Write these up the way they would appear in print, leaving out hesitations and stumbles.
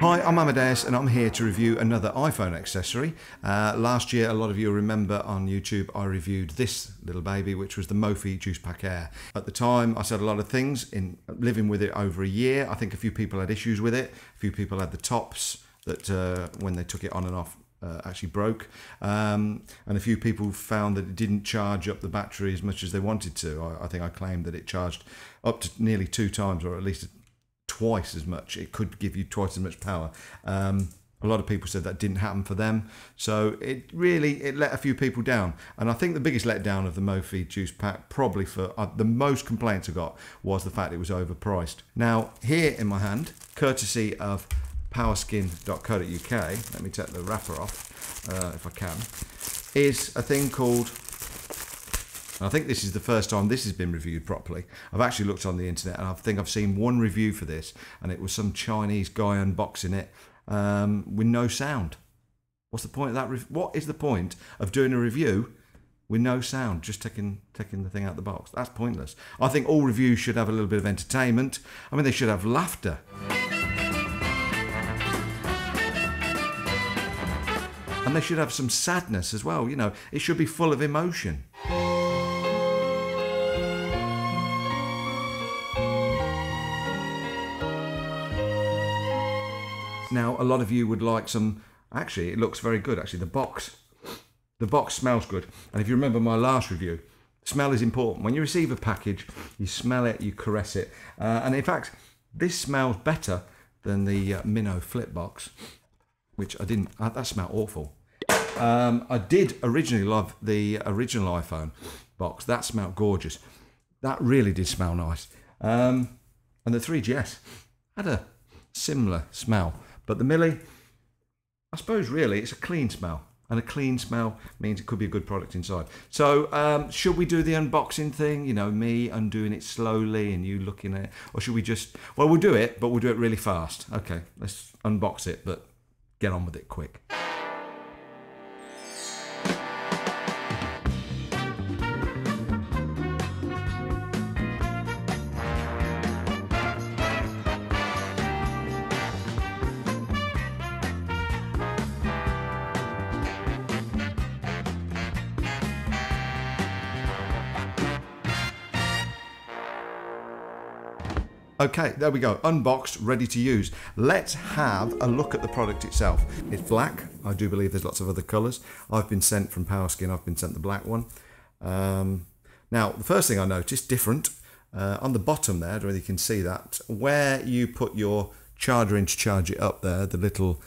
Hi, I'm Amadeus and I'm here to review another iPhone accessory. Last year, a lot of you remember on YouTube, I reviewed this little baby, which was the Mophie Juice Pack Air. At the time, I said a lot of things. In living with it over a year, I think a few people had issues with it. A few people had the tops that when they took it on and off actually broke. And a few people found that it didn't charge up the battery as much as they wanted to. I think I claimed that it charged up to nearly 2 times, or at least twice as much. It could give you twice as much power. A lot of people said that didn't happen for them, so it let a few people down. And I think the biggest letdown of the Mophie Juice Pack, probably for the most complaints I got, was the fact it was overpriced. Now here in my hand, courtesy of powerskin.co.uk, let me take the wrapper off if I can, is a thing called, I think this is the first time this has been reviewed properly. I've actually looked on the internet and I think I've seen one review for this, and it was some Chinese guy unboxing it with no sound. What's the point of that? What is the point of doing a review with no sound, just taking the thing out of the box? That's pointless. I think all reviews should have a little bit of entertainment. I mean, they should have laughter. And they should have some sadness as well, you know. It should be full of emotion. Now, a lot of you would like some, actually, it looks very good, actually. The box smells good. And if you remember my last review, smell is important. When you receive a package, you smell it, you caress it. And in fact, this smells better than the Minnow flip box, which I didn't, that smelled awful. I did originally love the original iPhone box. That smelled gorgeous. That really did smell nice. And the 3GS had a similar smell. But the Mili, I suppose really it's a clean smell. And a clean smell means it could be a good product inside. So should we do the unboxing thing? You know, me undoing it slowly and you looking at it? Or should we just, well, we'll do it, but we'll do it really fast. Okay, let's unbox it, but get on with it quick. Okay, there we go, unboxed, ready to use. Let's have a look at the product itself. It's black. I do believe there's lots of other colours. I've been sent from Power Skin, I've been sent the black one. Now, the first thing I noticed, different, on the bottom there, I don't know if you can see that, where you put your charger in to charge it up there, the little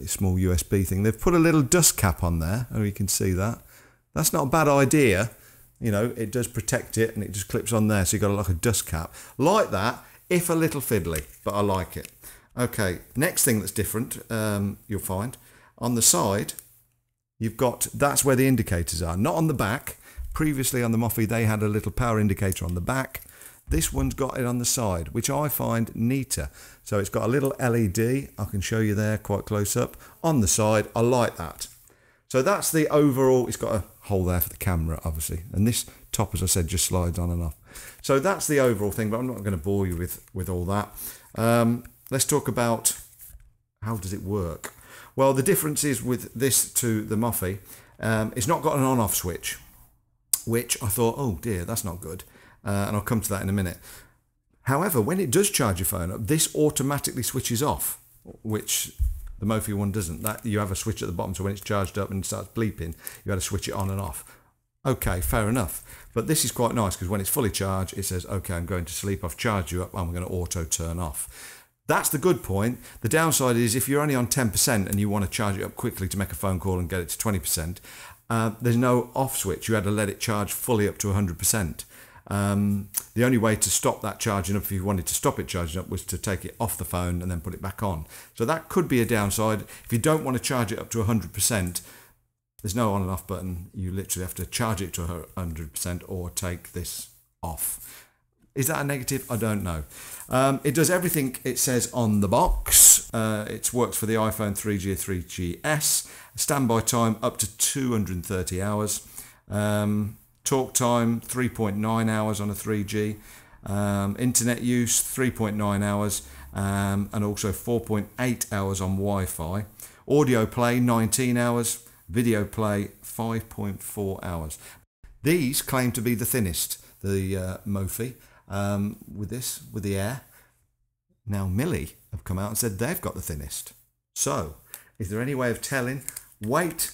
small USB thing, they've put a little dust cap on there, oh, you can see that. That's not a bad idea. You know, it does protect it and it just clips on there, so you've got like a dust cap. Like that, if a little fiddly, but I like it. Okay, next thing that's different, you'll find, on the side, you've got, that's where the indicators are, not on the back. Previously on the Mophie, they had a little power indicator on the back. This one's got it on the side, which I find neater. So it's got a little LED, I can show you there quite close up, on the side. I like that. So that's the overall, it's got a hole there for the camera, obviously. And this top, as I said, just slides on and off. So that's the overall thing, but I'm not going to bore you with all that. Let's talk about how does it work. Well, the difference is with this to the Mophie, it's not got an on-off switch, which I thought, oh dear, that's not good. And I'll come to that in a minute. However, when it does charge your phone up, this automatically switches off, which the Mophie one doesn't. That you have a switch at the bottom, so when it's charged up and it starts bleeping, you got to switch it on and off. Okay, fair enough. But this is quite nice because when it's fully charged, it says, okay, I'm going to sleep. I've charged you up. I'm going to auto turn off. That's the good point. The downside is if you're only on 10% and you want to charge it up quickly to make a phone call and get it to 20%, there's no off switch. You had to let it charge fully up to 100%. The only way to stop that charging up, if you wanted to stop it charging up, was to take it off the phone and then put it back on. So that could be a downside. If you don't want to charge it up to 100%, there's no on and off button. You literally have to charge it to 100% or take this off. Is that a negative? I don't know. It does everything it says on the box. It works for the iPhone 3G, 3GS. Standby time up to 230 hours. Talk time 3.9 hours on a 3G. Internet use 3.9 hours. and also 4.8 hours on Wi-Fi. Audio play 19 hours, video play 5.4 hours. These claim to be the thinnest, the Mophie, with the Air. Now Mili have come out and said they've got the thinnest. So, is there any way of telling? Weight,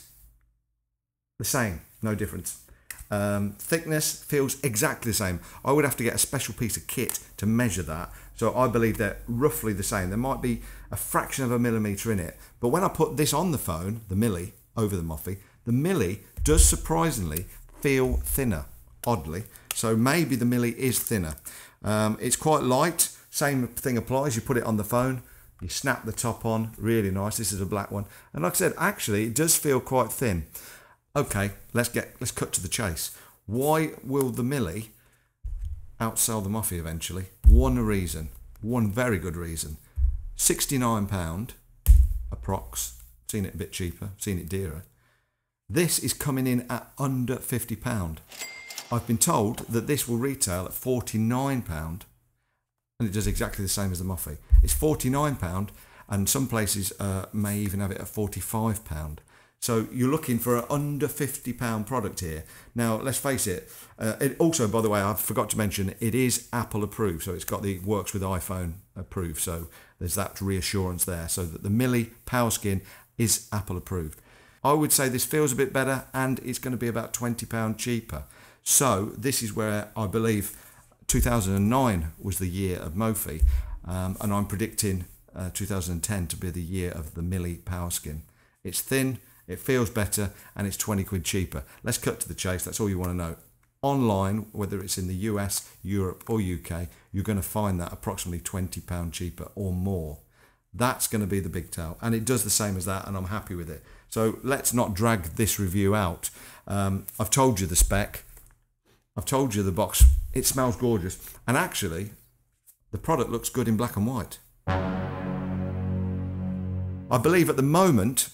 the same, no difference. Thickness feels exactly the same. I would have to get a special piece of kit to measure that. So I believe they're roughly the same. There might be a fraction of a millimetre in it. But when I put this on the phone, the Mili, over the Mili does surprisingly feel thinner, oddly. So maybe the Mili is thinner. It's quite light. Same thing applies. You put it on the phone, you snap the top on, really nice. This is a black one. And like I said, actually, it does feel quite thin. Okay, let's cut to the chase. Why will the Mili outsell the Mophie eventually? One reason, one very good reason. £69 approx. Seen it a bit cheaper, seen it dearer. This is coming in at under £50. I've been told that this will retail at £49, and it does exactly the same as the Mophie. It's £49, and some places may even have it at £45. So you're looking for an under £50 product here. Now, let's face it, it also, by the way, I forgot to mention, it is Apple approved. So it's got the works with iPhone approved. So there's that reassurance there. So that the Mili Power Skin is Apple approved. I would say this feels a bit better, and it's going to be about £20 cheaper. So this is where I believe 2009 was the year of Mophie, and I'm predicting 2010 to be the year of the Mili Power Skin. It's thin, it feels better, and it's 20 quid cheaper. Let's cut to the chase. That's all you want to know. Online, whether it's in the US, Europe or UK, you're going to find that approximately £20 cheaper or more. That's going to be the big tell, and it does the same as that, and I'm happy with it. So let's not drag this review out. I've told you the spec. I've told you the box. It smells gorgeous, and actually, the product looks good in black and white. I believe at the moment,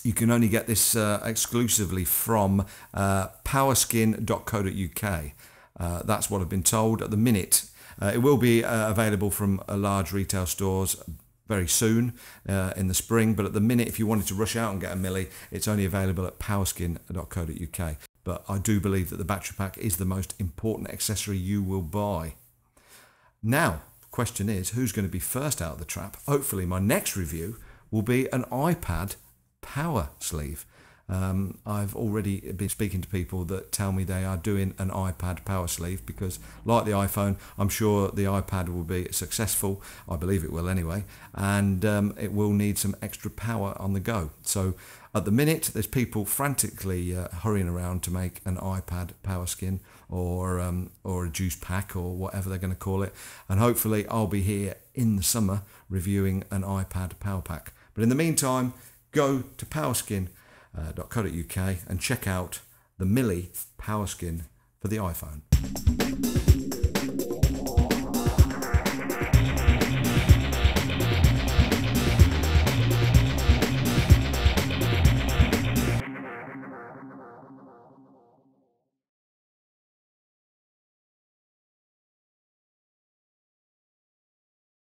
you can only get this exclusively from powerskin.co.uk. That's what I've been told at the minute. It will be available from large retail stores very soon in the spring, but at the minute, if you wanted to rush out and get a Mili, it's only available at powerskin.co.uk. But I do believe that the battery pack is the most important accessory you will buy. Now, the question is, who's going to be first out of the trap? Hopefully my next review will be an iPad power sleeve. I've already been speaking to people that tell me they are doing an iPad power sleeve because, like the iPhone, I'm sure the iPad will be successful. I believe it will anyway, and it will need some extra power on the go. So at the minute, there's people frantically hurrying around to make an iPad power skin or a juice pack or whatever they're going to call it, and hopefully I'll be here in the summer reviewing an iPad power pack. But in the meantime, go to powerskin.co.uk and check out the Mili Power Skin for the iPhone.